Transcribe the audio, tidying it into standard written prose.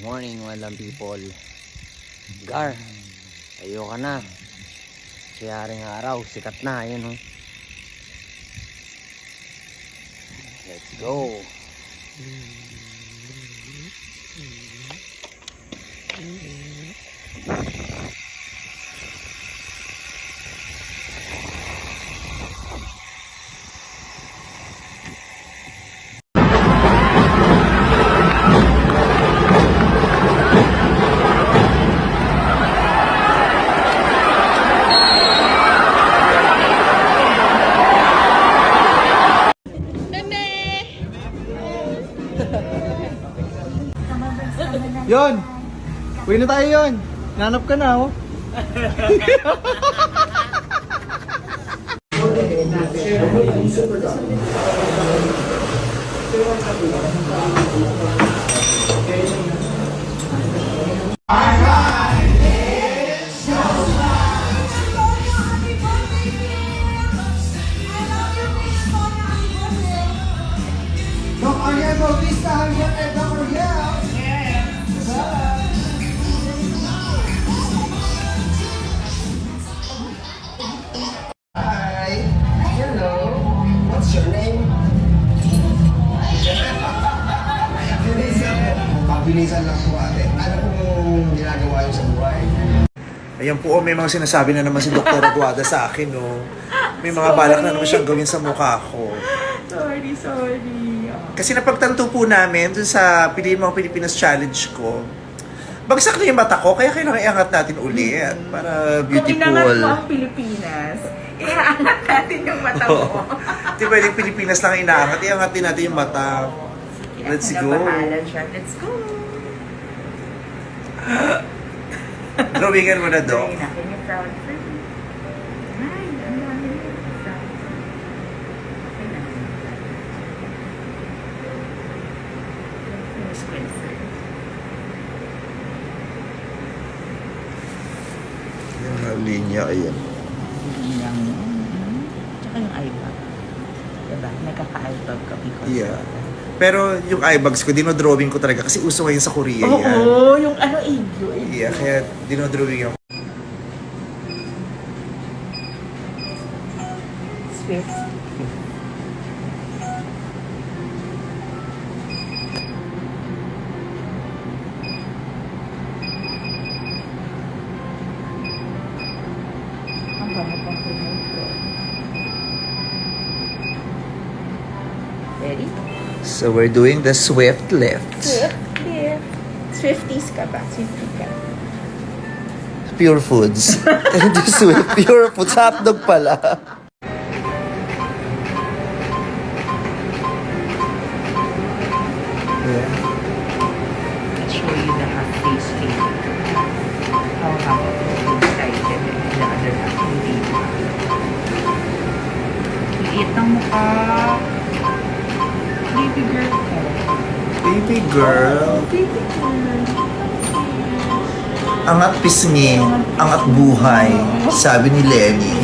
Morning walang people. Gar, tayo ka na. Siyaring araw, sikat na, yun oh. Let's go. Yon! Uwi na tayo yon! Nanap ka na oh! Bilisan lang po ate. Ano pong ginagawa yun sa buhay? Ayan po, may mga sinasabi na naman si Dr. Aguada sa akin, no? May mga balak na naman siyang gawin sa mukha ko. Sorry. Kasi napagtanto po namin dun sa Piliin Mga Pilipinas Challenge ko, bagsak na yung mata ko, kaya kailangan iangat natin ulit para beautiful. Kung inangat mo ang Pilipinas, iaangat natin yung mata mo. Di ba yung Pilipinas lang inaangat, iangat din natin yung mata. Let's go. Let's go. Drawingan mo na, Dok. Can you proud for me? Ay, ang dami mo. Proud for me. Okay na. Miss Spencer. Yung linya, ayan. Tsaka yung eyebag. Diba? Nagkaka-eyebag ka because Yeah. Pero yung eyebags ko, dinodrawing ko talaga kasi uso ngayon sa Korea yan. Oo, yung ano, igyo. Yeah, kaya dinodrawing ako. Swift. Ang bango pang promote ko. Ready? So we're doing the Swift lift. Swifties ka ba? Swiftie ka. Pure Foods. Hindi Swift, Pure Foods. Hotdog pala. Yeah. Let's show you the half face cake. How half of it is excited and the other half hindi. Liit ng mukha. Baby girl ko. Baby girl. Baby girl. Angat pisngi, angat buhay, sabi ni Lenny.